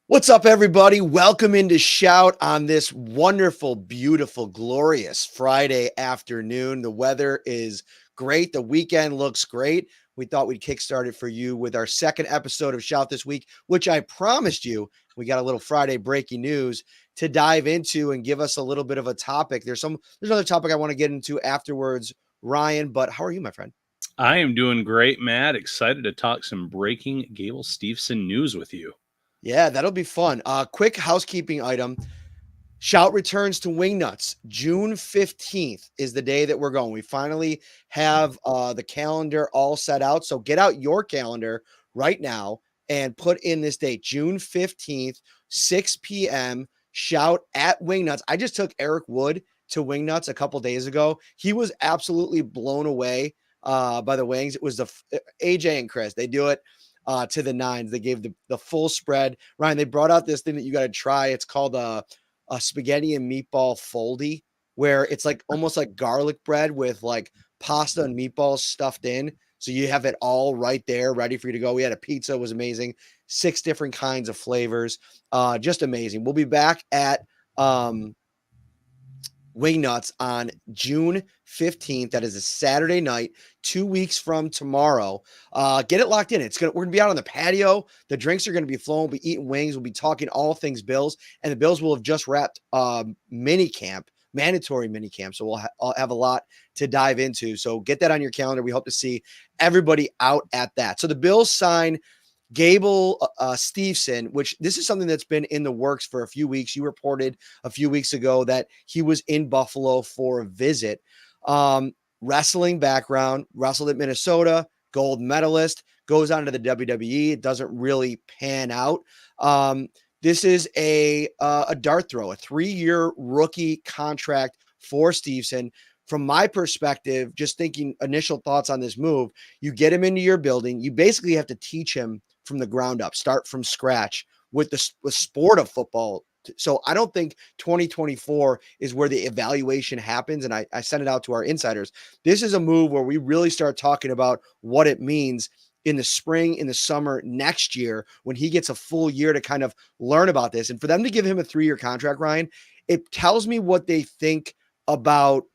What's up, everybody? Welcome into Shout on this wonderful, beautiful, glorious Friday afternoon. The weather is great. The weekend looks great. We thought we'd kickstart it for you with our second episode of Shout this week, which I promised you. We got a little Friday breaking news to dive into and give us a little bit of a topic. There's another topic I want to get into afterwards, Ryan. But how are you, my friend? I am doing great, Matt. Excited to talk some breaking Gable Steveson news with you. Yeah, that'll be fun. Quick housekeeping item. Shout returns to Wingnuts. June 15th is the day that we're going. We finally have the calendar all set out. So get out your calendar right now and put in this date, June 15th, 6 p.m. Shout at Wingnuts. I just took Eric Wood to Wingnuts a couple days ago. He was absolutely blown away by the wings. It was AJ and Chris. They do it to the nines. They gave the full spread. Ryan, they brought out this thing that you got to try. It's called a spaghetti and meatball foldy, where it's like almost like garlic bread with like pasta and meatballs stuffed in. So you have it all right there, ready for you to go. We had a pizza, it was amazing. 6 different kinds of flavors. Just amazing. We'll be back at Wingnuts on June 15th. That is a Saturday night, 2 weeks from tomorrow. Get it locked in. We're gonna be out on the patio. The drinks are gonna be flowing. We'll be eating wings. We'll be talking all things Bills, and the Bills will have just wrapped mandatory mini camp. So I'll have a lot to dive into. So get that on your calendar. We hope to see everybody out at that. So the Bills sign Gable Steveson, which this is something that's been in the works for a few weeks. You reported a few weeks ago that he was in Buffalo for a visit. Wrestling background, wrestled at Minnesota, gold medalist, goes on to the WWE. It doesn't really pan out. This is a dart throw, a 3-year rookie contract for Steveson. From my perspective, just thinking initial thoughts on this move, you get him into your building. You basically have to teach him from the ground up, start from scratch with the sport of football. So I don't think 2024 is where the evaluation happens. And I sent it out to our insiders. This is a move where we really start talking about what it means in the spring, in the summer next year, when he gets a full year to kind of learn about this. And for them to give him a 3-year contract, Ryan, it tells me what they think about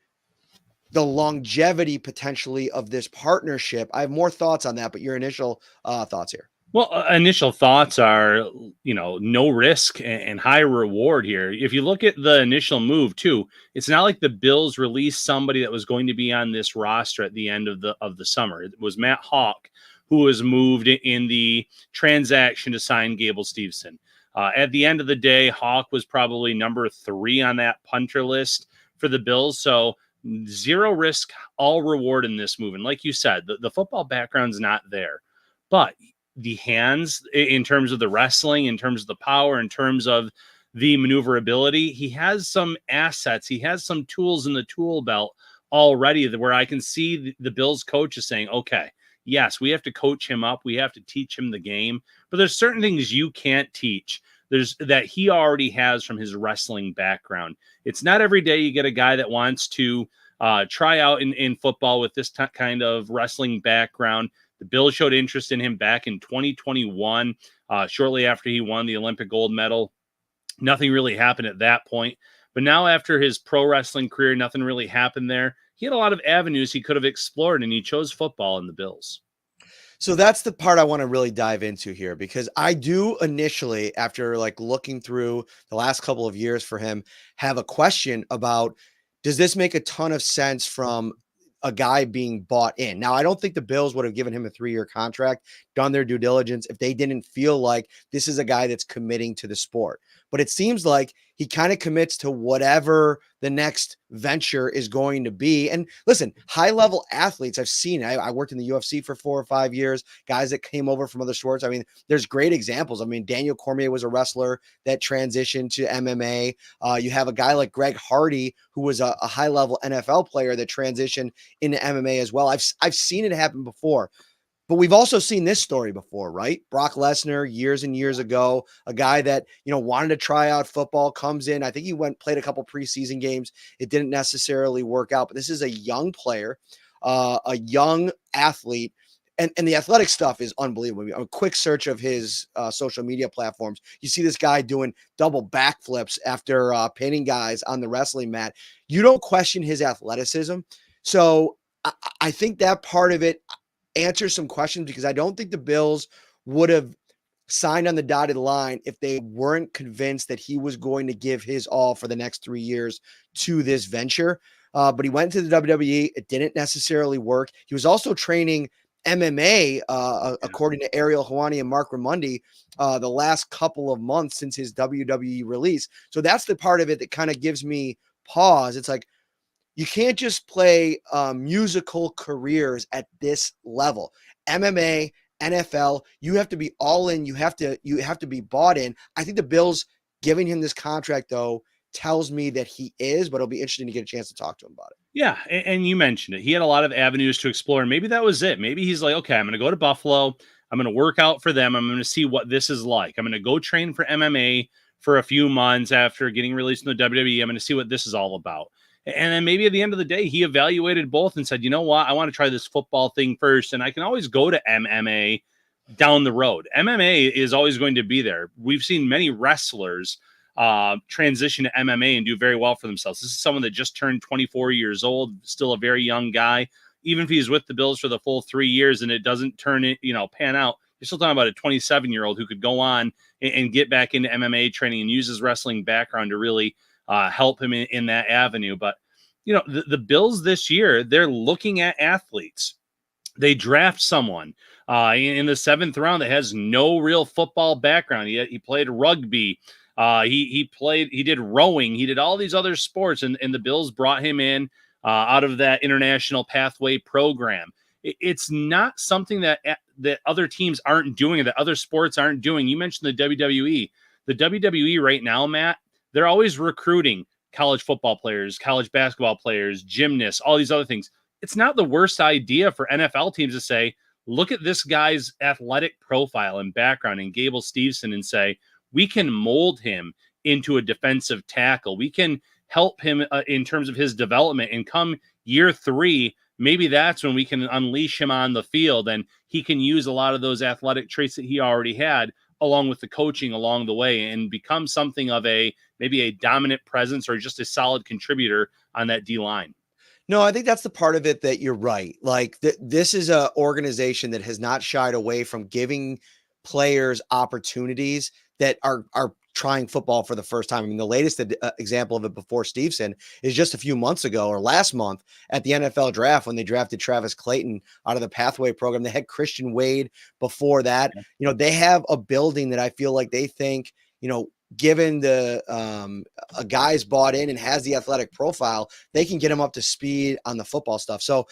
the longevity potentially of this partnership. I have more thoughts on that, but your initial thoughts here. Well, initial thoughts are, no risk and high reward here. If you look at the initial move too, it's not like the Bills released somebody that was going to be on this roster at the end of the summer. It was Matt Hawk who was moved in the transaction to sign Gable Steveson. At the end of the day, Hawk was probably number 3 on that punter list for the Bills. So zero risk, all reward in this move. And like you said, the football background's not there, but the hands in terms of the wrestling, in terms of the power, in terms of the maneuverability, he has some assets. He has some tools in the tool belt already where I can see the Bills coach is saying, okay, yes, we have to coach him up. We have to teach him the game, but there's certain things you can't teach. There's that he already has from his wrestling background. It's not every day you get a guy that wants to try out in football with this kind of wrestling background. The Bills showed interest in him back in 2021, shortly after he won the Olympic gold medal. Nothing really happened at that point. But now after his pro wrestling career, nothing really happened there. He had a lot of avenues he could have explored, and he chose football in the Bills. So that's the part I want to really dive into here, because I do initially, after like looking through the last couple of years for him, have a question about, does this make a ton of sense from a guy being bought in? Now, I don't think the Bills would have given him a 3-year contract, done their due diligence, if they didn't feel like this is a guy that's committing to the sport. But it seems like he kind of commits to whatever the next venture is going to be. And listen, high level athletes, I've seen, I worked in the UFC for 4 or 5 years, guys that came over from other sports. I mean, there's great examples. I mean, Daniel Cormier was a wrestler that transitioned to MMA. You have a guy like Greg Hardy, who was a high level NFL player that transitioned into MMA as well. I've seen it happen before. But we've also seen this story before, right? Brock Lesnar, years and years ago, a guy that, wanted to try out football, comes in. I think he played a couple preseason games. It didn't necessarily work out, but this is a young player, a young athlete, And the athletic stuff is unbelievable. A quick search of his social media platforms, you see this guy doing double backflips after pinning guys on the wrestling mat. You don't question his athleticism. So I think that part of it answers some questions, because I don't think the Bills would have signed on the dotted line if they weren't convinced that he was going to give his all for the next 3 years to this venture. But he went to the WWE. It didn't necessarily work. He was also training MMA, according to Ariel Helwani and Mark Ramundi, the last couple of months since his WWE release. So that's the part of it that kind of gives me pause. It's like, you can't just play musical careers at this level. MMA, NFL, you have to be all in. You have to be bought in. I think the Bills giving him this contract, though, tells me that he is, but it'll be interesting to get a chance to talk to him about it. Yeah, and you mentioned it. He had a lot of avenues to explore, and maybe that was it. Maybe he's like, okay, I'm going to go to Buffalo. I'm going to work out for them. I'm going to see what this is like. I'm going to go train for MMA for a few months after getting released in the WWE. I'm going to see what this is all about. And then maybe at the end of the day, he evaluated both and said, you know what? I want to try this football thing first, and I can always go to MMA down the road. MMA is always going to be there. We've seen many wrestlers transition to MMA and do very well for themselves. This is someone that just turned 24 years old, still a very young guy. Even if he's with the Bills for the full 3 years and it doesn't turn it, pan out, you're still talking about a 27-year-old who could go on and get back into MMA training and use his wrestling background to really help him in that avenue. But, the Bills this year, they're looking at athletes. They draft someone in the 7th round that has no real football background. He played rugby. He did rowing. He did all these other sports, and the Bills brought him in out of that international pathway program. It's not something that other teams aren't doing, that other sports aren't doing. You mentioned the WWE. The WWE right now, Matt, they're always recruiting college football players, college basketball players, gymnasts, all these other things. It's not the worst idea for NFL teams to say, look at this guy's athletic profile and background in Gable Steveson and say, we can mold him into a defensive tackle. We can help him in terms of his development, and come year 3, maybe that's when we can unleash him on the field, and he can use a lot of those athletic traits that he already had along with the coaching along the way and become something of maybe a dominant presence or just a solid contributor on that D line. No, I think that's the part of it that you're right. Like this is a organization that has not shied away from giving players opportunities that are trying football for the first time. I mean, the latest example of it before Steveson is just a few months ago, or last month at the NFL draft, when they drafted Travis Clayton out of the pathway program. They had Christian Wade before that. They have a building that I feel like they think, given the a guy's bought in and has the athletic profile, they can get him up to speed on the football stuff. So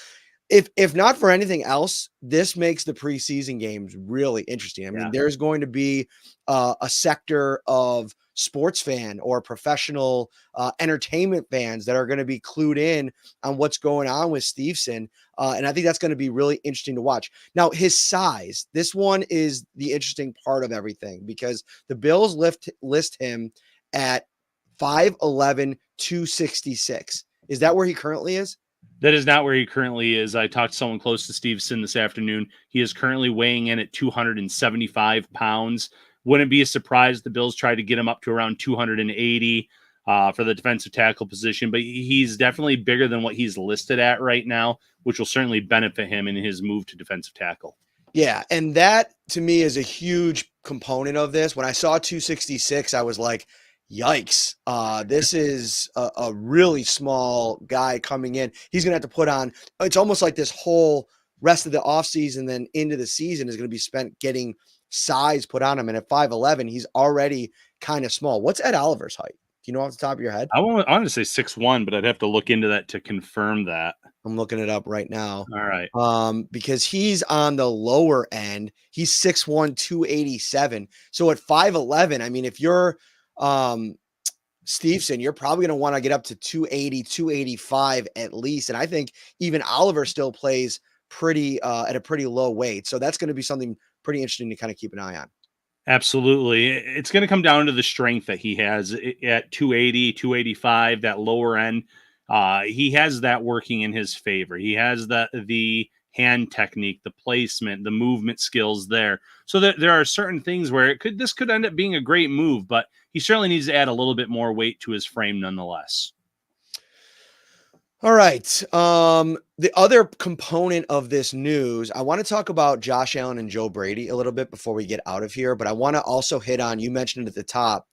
if not for anything else, this makes the preseason games really interesting. I mean, there's going to be a sector of sports fan or professional entertainment fans that are going to be clued in on what's going on with Steveson. And I think that's going to be really interesting to watch. Now, his size, this one is the interesting part of everything, because the Bills list him at 5'11", 266. Is that where he currently is? That is not where he currently is. I talked to someone close to Steveson this afternoon. He is currently weighing in at 275 pounds. Wouldn't be a surprise if the Bills tried to get him up to around 280 for the defensive tackle position, but he's definitely bigger than what he's listed at right now, which will certainly benefit him in his move to defensive tackle. Yeah, and that to me is a huge component of this. When I saw 266, I was like, yikes. This is a really small guy coming in. He's going to have to put on, it's almost like this whole rest of the offseason, then into the season is going to be spent getting size put on him. And at 5'11", he's already kind of small. What's Ed Oliver's height? Do you know off the top of your head? I want to say 6'1", but I'd have to look into that to confirm that. I'm looking it up right now. All right. Because he's on the lower end. He's 6'1", 287. So at 5'11", I mean, if you're Steveson, you're probably going to want to get up to 280, 285 at least. And I think even Oliver still plays pretty at a pretty low weight. So that's going to be something pretty interesting to kind of keep an eye on. Absolutely. It's going to come down to the strength that he has at 280, 285, that lower end. He has that working in his favor. He has the hand technique, the placement, the movement skills there. So there are certain things where this could end up being a great move, but he certainly needs to add a little bit more weight to his frame nonetheless. All right. The other component of this news, I want to talk about Josh Allen and Joe Brady a little bit before we get out of here, but I want to also hit on, you mentioned it at the top,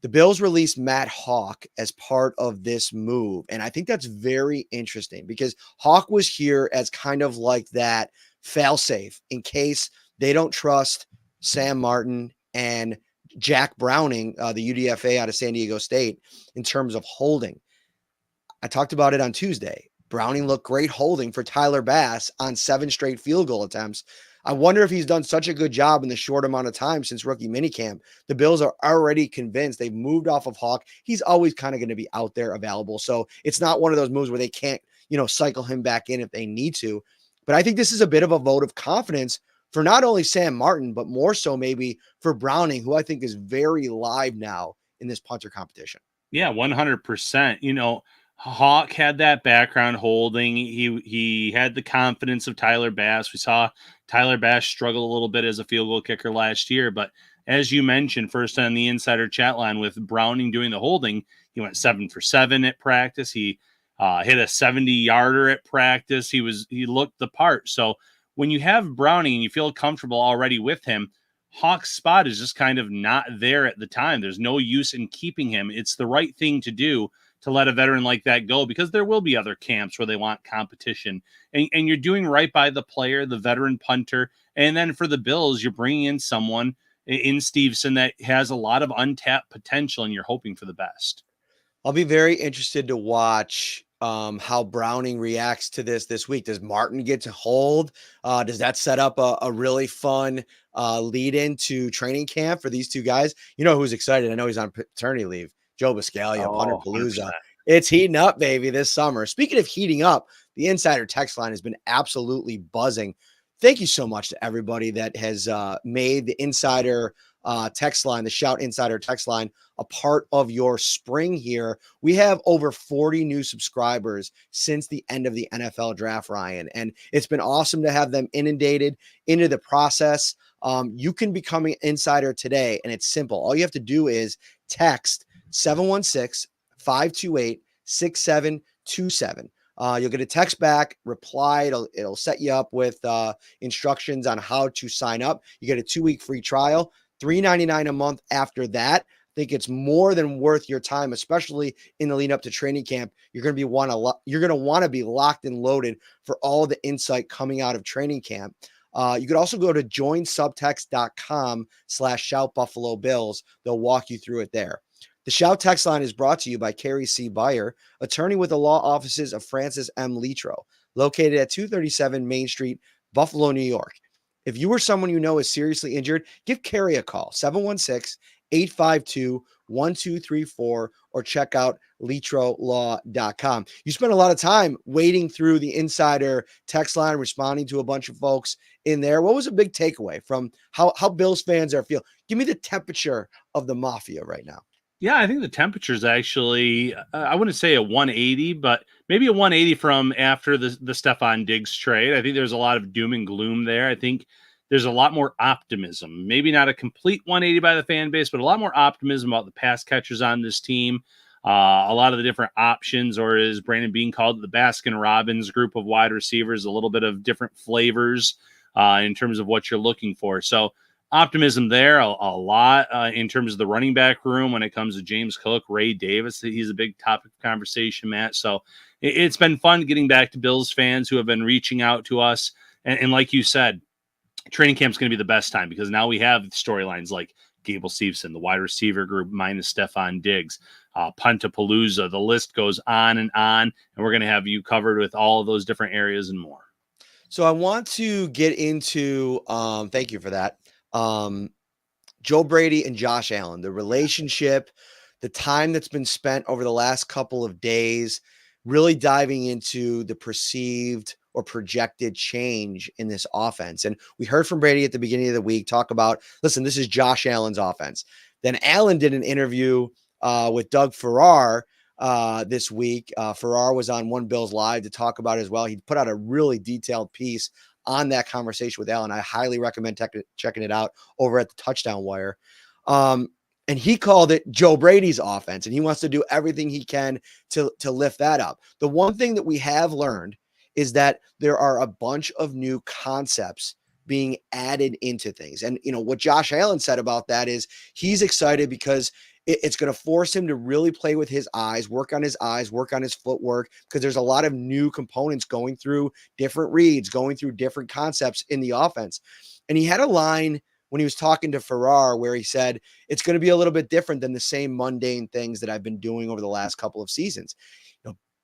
the Bills released Matt Hawk as part of this move. And I think that's very interesting because Hawk was here as kind of like that failsafe in case they don't trust Sam Martin and Jack Browning, the UDFA out of San Diego State, in terms of holding. I talked about it on Tuesday. Browning looked great holding for Tyler Bass on 7 straight field goal attempts. I wonder if he's done such a good job in the short amount of time since rookie minicamp. The Bills are already convinced they've moved off of Hawk. He's always kind of going to be out there available. So it's not one of those moves where they can't, cycle him back in if they need to. But I think this is a bit of a vote of confidence for not only Sam Martin, but more so maybe for Browning, who I think is very live now in this punter competition. Yeah, 100%. Hawk had that background holding. He had the confidence of Tyler Bass. We saw Tyler Bass struggle a little bit as a field goal kicker last year, but as you mentioned, first on the insider chat line with Browning doing the holding, he went 7 for 7 at practice. He hit a 70-yarder at practice. He looked the part. So when you have Browning and you feel comfortable already with him, Hawk's spot is just kind of not there at the time. There's no use in keeping him. It's the right thing to do to let a veteran like that go, because there will be other camps where they want competition, and you're doing right by the player, the veteran punter. And then for the Bills, you're bringing in someone in Steveson that has a lot of untapped potential, and you're hoping for the best. I'll be very interested to watch how Browning reacts to this week. Does Martin get to hold? Does that set up a really fun lead into training camp for these two guys? You know who's excited? I know he's on paternity leave. Joe Buscaglia, Punter Palooza. 100%. It's heating up, baby, this summer. Speaking of heating up, the insider text line has been absolutely buzzing. Thank you so much to everybody that has made the insider text line, the Shout Insider text line, a part of your spring here. We have over 40 new subscribers since the end of the NFL draft, Ryan, and it's been awesome to have them inundated into the process. You can become an insider today, and it's simple. All you have to do is text 716-528-6727. You'll get a text back, reply. It'll set you up with instructions on how to sign up. You get a 2-week free trial, $3.99 a month after that. I think it's more than worth your time, especially in the lead up to training camp. You're going to want to be locked and loaded for all the insight coming out of training camp. You could also go to joinsubtext.com/shoutbuffalobills. They'll walk you through it there. The Shout text line is brought to you by Carrie C. Beyer, attorney with the law offices of Francis M. Litro, located at 237 Main Street, Buffalo, New York. If you or someone you know is seriously injured, give Carrie a call, 716-852-1234, or check out litrolaw.com. You spent a lot of time wading through the insider text line, responding to a bunch of folks in there. What was a big takeaway from how Bills fans are feeling? Give me the temperature of the mafia right now. Yeah, I think the temperature is actually, I wouldn't say a 180, but maybe a 180 from after the Stephon Diggs trade. I think there's a lot of doom and gloom there. I think there's a lot more optimism. Maybe not a complete 180 by the fan base, but a lot more optimism about the pass catchers on this team. A lot of the different options, or as Brandon Beane called it, the Baskin-Robbins group of wide receivers, a little bit of different flavors in terms of what you're looking for. So optimism there a lot in terms of the running back room when it comes to James Cook, Ray Davis. He's a big topic of conversation, Matt. So it's been fun getting back to Bills fans who have been reaching out to us. And like you said, training camp is going to be the best time because now we have storylines like Gable Steveson, the wide receiver group minus Stephon Diggs, Puntapalooza. The list goes on, and we're going to have you covered with all of those different areas and more. So I want to get into, thank you for that. Joe Brady and Josh Allen, the relationship, the time that's been spent over the last couple of days, really diving into the perceived or projected change in this offense. And we heard from Brady at the beginning of the week talk about, listen, this is Josh Allen's offense. Then Allen did an interview with Doug Farrar this week. Farrar was on One Bills Live to talk about it as well. He put out a really detailed piece on that conversation with Allen. I highly recommend checking it out over at the Touchdown Wire. And he called it Joe Brady's offense, and he wants to do everything he can to lift that up. The one thing that we have learned is that there are a bunch of new concepts being added into things. And, what Josh Allen said about that is he's excited because it's going to force him to really play with his eyes, work on his footwork, because there's a lot of new components going through different reads, going through different concepts in the offense. And he had a line when he was talking to Farrar where he said, it's going to be a little bit different than the same mundane things that I've been doing over the last couple of seasons.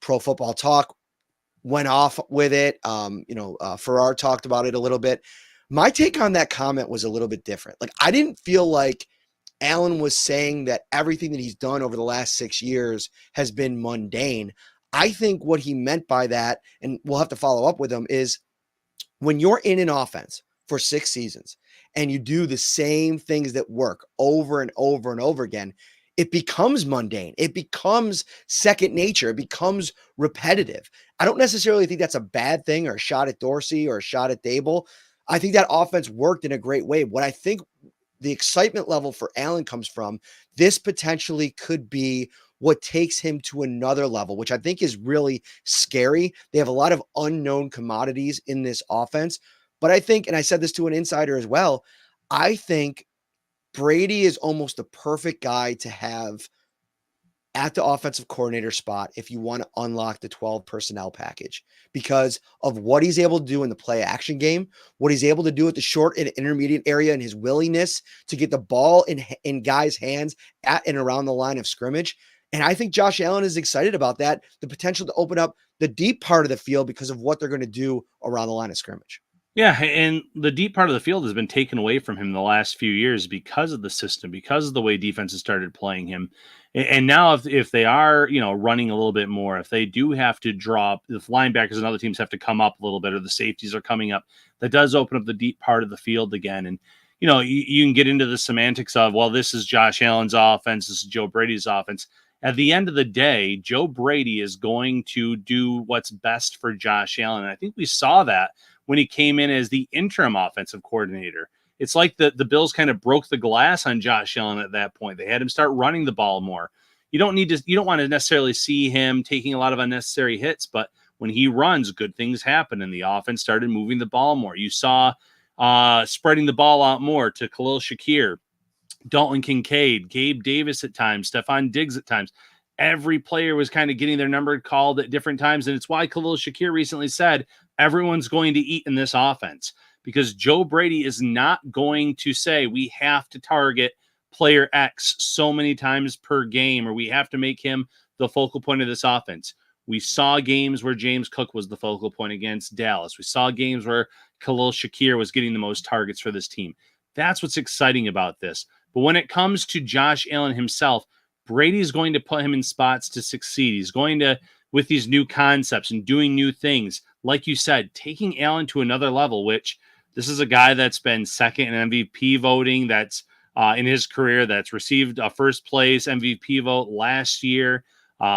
Pro Football Talk went off with it. Farrar talked about it a little bit. My take on that comment was a little bit different. Like, I didn't feel like Allen was saying that everything that he's done over the last 6 years has been mundane. I think what he meant by that, and we'll have to follow up with him, is when you're in an offense for 6 seasons and you do the same things that work over and over and over again, it becomes mundane. It becomes second nature. It becomes repetitive. I don't necessarily think that's a bad thing or a shot at Dorsey or a shot at Dable. I think that offense worked in a great way. What I think the excitement level for Allen comes from, this potentially could be what takes him to another level, which I think is really scary. They have a lot of unknown commodities in this offense. But I think, and I said this to an insider as well, I think Brady is almost the perfect guy to have at the offensive coordinator spot if you want to unlock the 12 personnel package because of what he's able to do in the play action game, what he's able to do at the short and intermediate area, and his willingness to get the ball in guys' hands at and around the line of scrimmage. And I think Josh Allen is excited about that, the potential to open up the deep part of the field because of what they're going to do around the line of scrimmage. Yeah, and the deep part of the field has been taken away from him the last few years because of the system, because of the way defenses started playing him. And now if they are, running a little bit more, if they do have to drop, if linebackers and other teams have to come up a little bit, or the safeties are coming up, that does open up the deep part of the field again. And, you can get into the semantics of, well, this is Josh Allen's offense, this is Joe Brady's offense. At the end of the day, Joe Brady is going to do what's best for Josh Allen. And I think we saw that when he came in as the interim offensive coordinator. It's like the Bills kind of broke the glass on Josh Allen at that point. They had him start running the ball more. You don't want to necessarily see him taking a lot of unnecessary hits, but when he runs, good things happen, and the offense started moving the ball more. You saw spreading the ball out more to Khalil Shakir, Dalton Kincaid, Gabe Davis at times, Stephon Diggs at times. Every player was kind of getting their number called at different times, and it's why Khalil Shakir recently said everyone's going to eat in this offense, because Joe Brady is not going to say we have to target player X so many times per game, or we have to make him the focal point of this offense. We saw games where James Cook was the focal point against Dallas. We saw games where Khalil Shakir was getting the most targets for this team. That's what's exciting about this. But when it comes to Josh Allen himself, Brady's going to put him in spots to succeed. He's going to, with these new concepts and doing new things, like you said, taking Allen to another level, which this is a guy that's been second in MVP voting, that's in his career, that's received a first place MVP vote last year.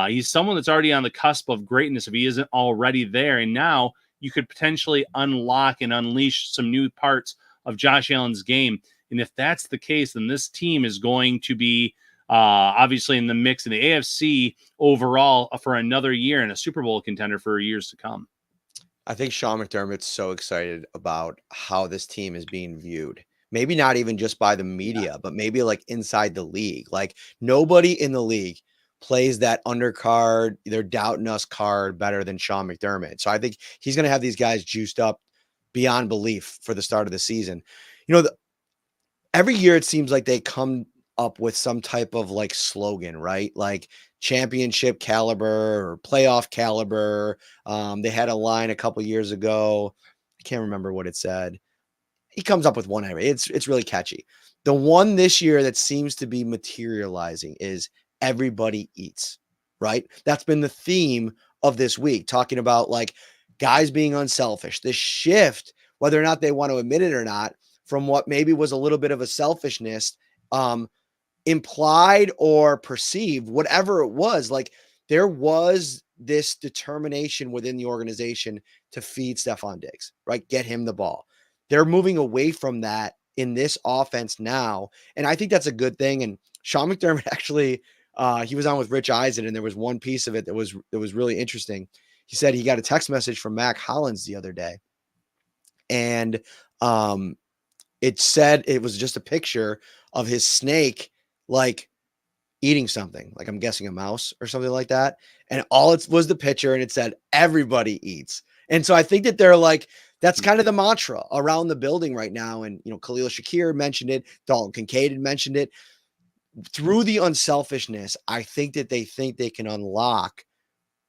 He's someone that's already on the cusp of greatness if he isn't already there. And now you could potentially unlock and unleash some new parts of Josh Allen's game. And if that's the case, then this team is going to be obviously in the mix in the AFC overall for another year and a Super Bowl contender for years to come. I think Sean McDermott's so excited about how this team is being viewed. Maybe not even just by the media, but maybe like inside the league. Like nobody in the league plays that undercard, they're doubting us card better than Sean McDermott. So I think he's going to have these guys juiced up beyond belief for the start of the season. Every year it seems like they come up with some type of like slogan, right? Like championship caliber or playoff caliber. They had a line a couple years ago. I can't remember what it said. He comes up with one every. It's really catchy. The one this year that seems to be materializing is everybody eats, right? That's been the theme of this week, talking about like guys being unselfish. The shift, whether or not they want to admit it or not, from what maybe was a little bit of a selfishness, implied or perceived, whatever it was, like there was this determination within the organization to feed Stephon Diggs, right? Get him the ball. They're moving away from that in this offense now. And I think that's a good thing. And Sean McDermott actually, he was on with Rich Eisen, and there was one piece of it that was really interesting. He said he got a text message from Mac Hollins the other day. And it said it was just a picture of his snake, like eating something, like I'm guessing a mouse or something like that. And all it was the picture, and it said, everybody eats. And so I think that they're like, that's kind of the mantra around the building right now. And, Khalil Shakir mentioned it. Dalton Kincaid had mentioned it. Through the unselfishness, I think that they think they can unlock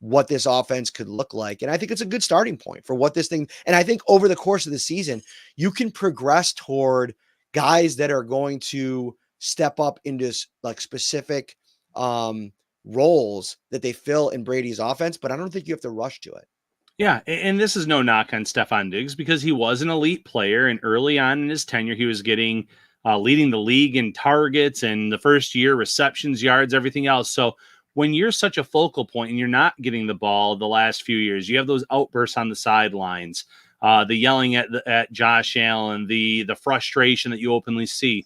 what this offense could look like. And I think it's a good starting point for what this thing. And I think over the course of the season, you can progress toward guys that are going to step up into like specific roles that they fill in Brady's offense, but I don't think you have to rush to it. Yeah, and this is no knock on Stephon Diggs because he was an elite player, and early on in his tenure, he was getting leading the league in targets and the first year receptions, yards, everything else. So when you're such a focal point and you're not getting the ball the last few years, you have those outbursts on the sidelines, the yelling at Josh Allen, the frustration that you openly see.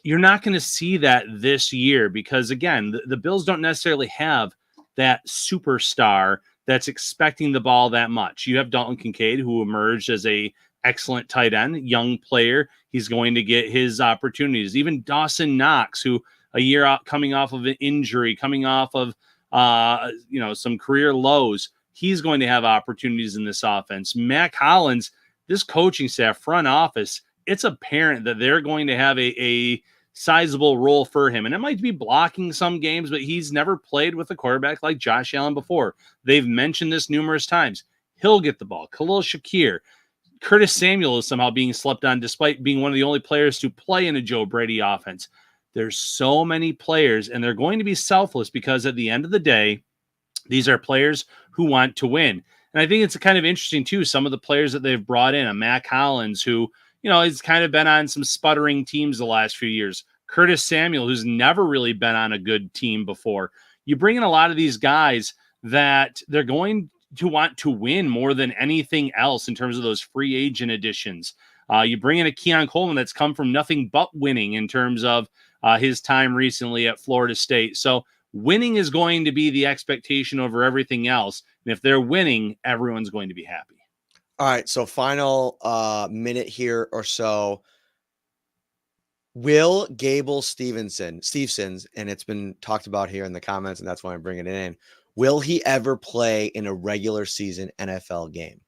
You're not going to see that this year because, again, the Bills don't necessarily have that superstar that's expecting the ball that much. You have Dalton Kincaid, who emerged as a excellent tight end, young player. He's going to get his opportunities. Even Dawson Knox, who a year out coming off of an injury, coming off of some career lows, he's going to have opportunities in this offense. Mac Hollins, this coaching staff, front office, it's apparent that they're going to have a sizable role for him. And it might be blocking some games, but he's never played with a quarterback like Josh Allen before. They've mentioned this numerous times. He'll get the ball. Khalil Shakir. Curtis Samuel is somehow being slept on despite being one of the only players to play in a Joe Brady offense. There's so many players, and they're going to be selfless because at the end of the day, these are players who want to win. And I think it's kind of interesting, too, some of the players that they've brought in, a Mac Hollins, who, has kind of been on some sputtering teams the last few years. Curtis Samuel, who's never really been on a good team before. You bring in a lot of these guys that they're going to want to win more than anything else in terms of those free agent additions. You bring in a Keon Coleman that's come from nothing but winning in terms of his time recently at Florida State. So winning is going to be the expectation over everything else. And if they're winning, everyone's going to be happy. All right. So final minute here or so. Will Gable Steveson, and it's been talked about here in the comments, and that's why I'm bringing it in. Will he ever play in a regular season NFL game?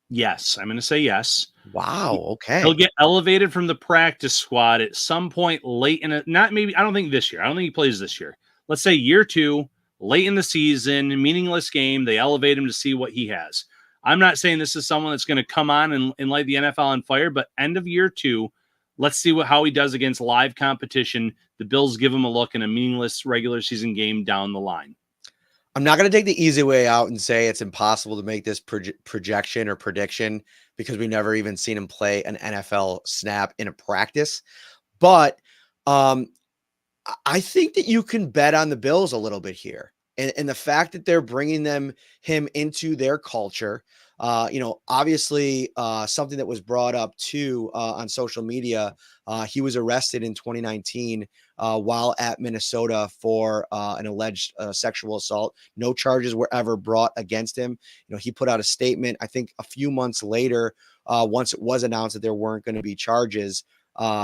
Yes, I'm going to say yes. Wow. Okay. He'll get elevated from the practice squad at some point late in it. Not maybe, I don't think this year. I don't think he plays this year. Let's say year 2, late in the season, meaningless game. They elevate him to see what he has. I'm not saying this is someone that's going to come on and light the NFL on fire, but end of year 2, let's see how he does against live competition. The Bills give him a look in a meaningless regular season game down the line. I'm not going to take the easy way out and say it's impossible to make this projection or prediction because we've never even seen him play an NFL snap in a practice. But I think that you can bet on the Bills a little bit here. And the fact that they're bringing him into their culture, obviously something that was brought up too on social media. He was arrested in 2019 while at Minnesota for an alleged sexual assault. No charges were ever brought against him. He put out a statement, I think a few months later, once it was announced that there weren't going to be charges,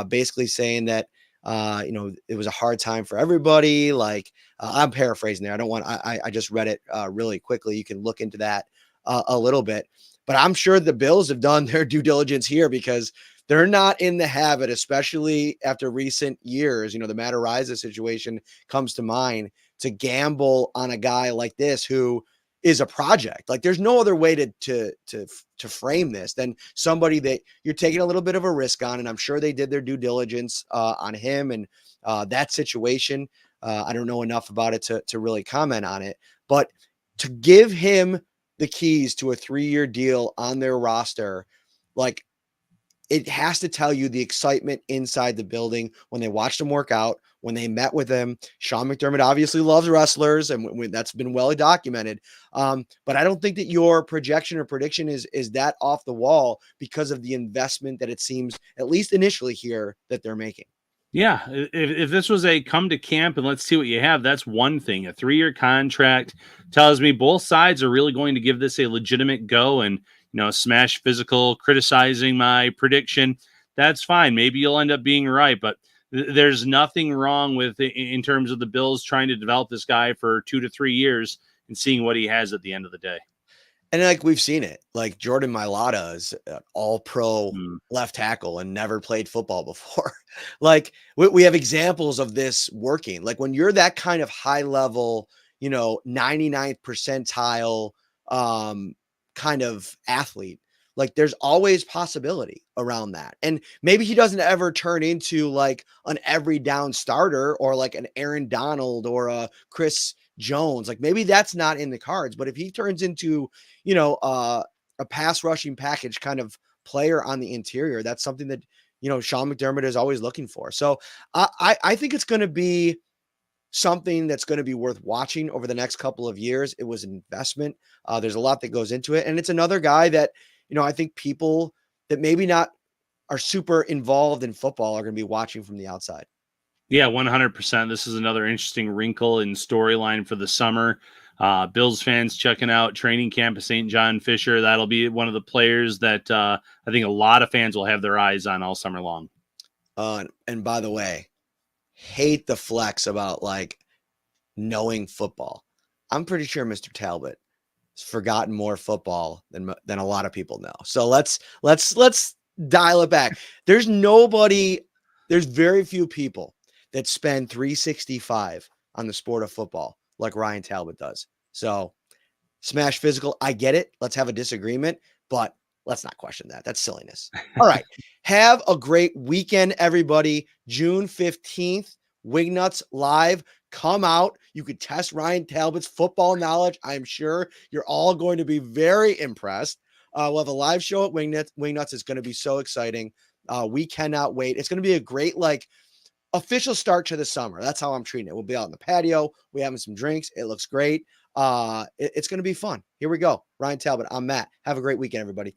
basically saying that it was a hard time for everybody. Like I'm paraphrasing there. I just read it really quickly. You can look into that a little bit, but I'm sure the Bills have done their due diligence here because they're not in the habit, especially after recent years. The Matt Araiza situation comes to mind, to gamble on a guy like this who is a project. Like there's no other way to frame this than somebody that you're taking a little bit of a risk on. And I'm sure they did their due diligence on him and that situation. I don't know enough about it to really comment on it, but to give him the keys to a 3-year deal on their roster, like it has to tell you the excitement inside the building when they watched him work out, when they met with him. Sean McDermott obviously loves wrestlers, and that's been well documented. But I don't think that your projection or prediction is that off the wall because of the investment that it seems, at least initially here, that they're making. Yeah, if this was a come to camp and let's see what you have, that's one thing. A 3-year contract tells me both sides are really going to give this a legitimate go and, smash physical, criticizing my prediction. That's fine. Maybe you'll end up being right, but there's nothing wrong with in terms of the Bills trying to develop this guy for 2 to 3 years and seeing what he has at the end of the day. And like we've seen it, like Jordan Mailata is an all-pro Mm. left tackle and never played football before. Like we have examples of this working. Like when you're that kind of high level, 99th percentile kind of athlete, like there's always possibility around that. And maybe he doesn't ever turn into like an every down starter or like an Aaron Donald or a Chris Jones. Like maybe that's not in the cards, but if he turns into, a pass rushing package kind of player on the interior, that's something that, Sean McDermott is always looking for. So I think it's going to be something that's going to be worth watching over the next couple of years. It was an investment. There's a lot that goes into it. And it's another guy that, I think people that maybe not are super involved in football are going to be watching from the outside. Yeah, 100%. This is another interesting wrinkle in storyline for the summer. Bills fans checking out training camp of St. John Fisher. That'll be one of the players that I think a lot of fans will have their eyes on all summer long. And by the way, hate the flex about like knowing football. I'm pretty sure Mr. Talbot has forgotten more football than a lot of people know. So let's dial it back. There's very few people that spend 365 on the sport of football like Ryan Talbot does. So smash physical. I get it. Let's have a disagreement, but let's not question that. That's silliness. All right. Have a great weekend, everybody. June 15th, Wingnuts Live. Come out. You could test Ryan Talbot's football knowledge. I'm sure you're all going to be very impressed. We'll have a live show at Wingnuts. It's going to be so exciting. We cannot wait. It's going to be a great, official start to the summer. That's how I'm treating it. We'll be out on the patio. We're having some drinks. It looks great. It's going to be fun. Here we go. Ryan Talbot. I'm Matt. Have a great weekend, everybody.